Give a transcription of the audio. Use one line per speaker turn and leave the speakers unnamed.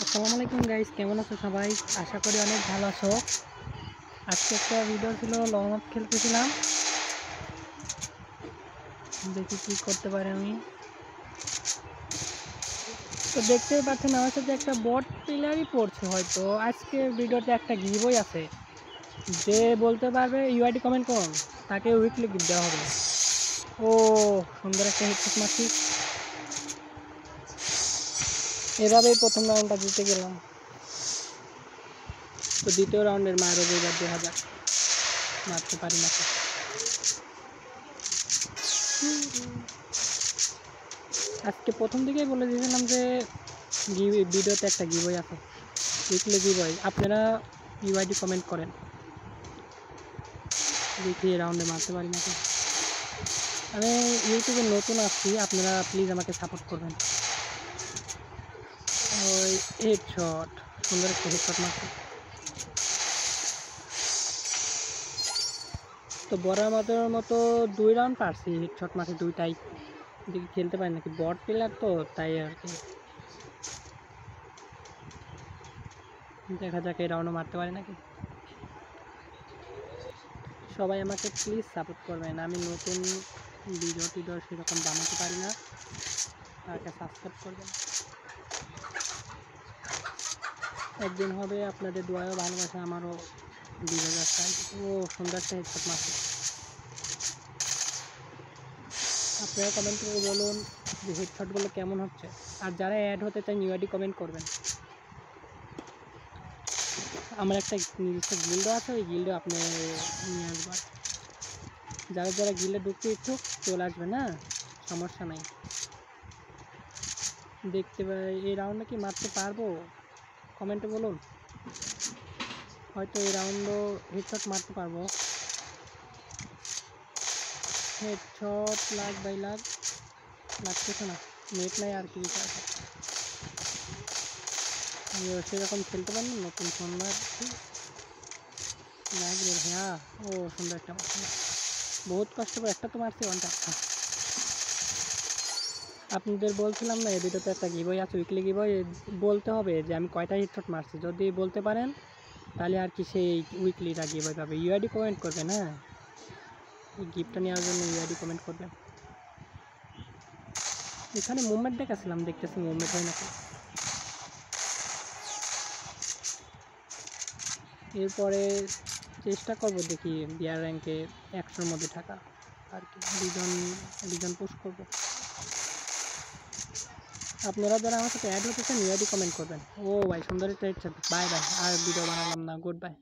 আসসালামু আলাইকুম গাইস, কেমন আছো সবাই? আশা করি অনেক ভালো আছো। আজকে একটা ভিডিও ছিল, লং অফ খেলতেছিলাম। দেখি কি করতে পারি আমি। তো দেখতেই পাচ্ছেন আমার সাথে একটা বট প্লেয়ারই পড়ছে। হয়তো আজকে ভিডিওতে একটা গিভওয়ে আছে, যে বলতে পারবে ইউআইডি কমেন্ট করুন, তাকে উইকলি গিফট দেওয়া হবে। ও সুন্দর একটা হেডশট মারছি। এভাবেই প্রথম রাউন্ডটা জিতে গেলাম। তো দ্বিতীয় রাউন্ডের মায়েরও এবার দেখা যাক, মারতে পারি নাকি। আজকে প্রথম দিকেই বলে দিয়েছিলাম যে ভিডিওতে একটা গিভওয়ে আছে, উইকলি গিভওয়ে। আপনারা ইউআইডি কমেন্ট করেন, দেখি এই রাউন্ডে মারতে পারি নাকি। আমি ইউটিউবে নতুন আসছি, আপনারা প্লিজ আমাকে সাপোর্ট করবেন। ওই হেডশট, সুন্দর একটা হেডশট মারছি। তো বড় আমাদের মতো 2 রাউন্ড পারছি, হেডশট মারছি দুইটাই। দেখি খেলতে পারি নাকি, বট প্লেয়ার তো তাই আর কি। দেখা যাক এই রাউন্ডও মারতে পারি নাকি। সবাই আমাকে প্লিজ সাপোর্ট করবেন। আমি নতুন ভিডিও টিডিও সেরকম বানাতে পারি না, তাকে সাবস্ক্রাইব করবেন। একদিন হবে, আপনাদের দোয়াও ভালোবাসা আমারও 2000 চাই। ও সুন্দর একটা হেডশট মারছে। আপনারা কমেন্ট করে বলুন যে হেডশটগুলো কেমন হচ্ছে, আর যারা অ্যাড হতে চান ইউআইডি কমেন্ট করবেন। আমার একটা নির্দিষ্ট গিল্ড আছে, ওই গিল্ডে আপনি নিয়ে আসবেন। যারা যারা গিল্ডে ঢুকতে ইচ্ছুক চলে আসবে না, সমস্যা নাই। দেখতে পাই এই রাউন্ডে কি মারতে পারবো, কমেন্টে বলুন। হয়তো এই রাউন্ডও হেডশট মারতে পারবো। হেডশট লাগ বাই লাগ, লাগতেছে না, নেট নাই আর কি বিচার। আমিও সেরকম খেলতে পারি না, নতুন ফোন মারছি। লাগবে হ্যাঁ। ও সুন্দর একটা মারছি, বহুত কষ্ট করে একটা তো মারছি ওয়ানটা। আপনাদের বলছিলাম না এই ভিডিওতে একটা গিভওয়ে আছে, উইকলি গিভওয়ে। বলতে হবে যে আমি কয়টা হেডশট মারছি, যদি বলতে পারেন তাহলে আর কি সেই উইকলিটা গিভওয়ে পাবে। ইউআইডি কমেন্ট করবেন, হ্যাঁ এই গিফটটা নেওয়ার জন্য ইউআইডি কমেন্ট করবেন। এখানে মুভমেন্ট দেখাচ্ছিলাম, দেখতেছি মুভমেন্ট হয় নাকি। এরপরে চেষ্টা করব দেখি বিয়ার র্যাঙ্কে 100-র মধ্যে থাকা আর কি। রিজন পুশ করব। আপনারা যারা আমার সাথে অ্যাড হতে চান ইউআইডি কমেন্ট করবেন। ও ভাই সুন্দর একটা হেডশট। বাই বাই, আর ভিডিও বানালাম না, গুড বাই।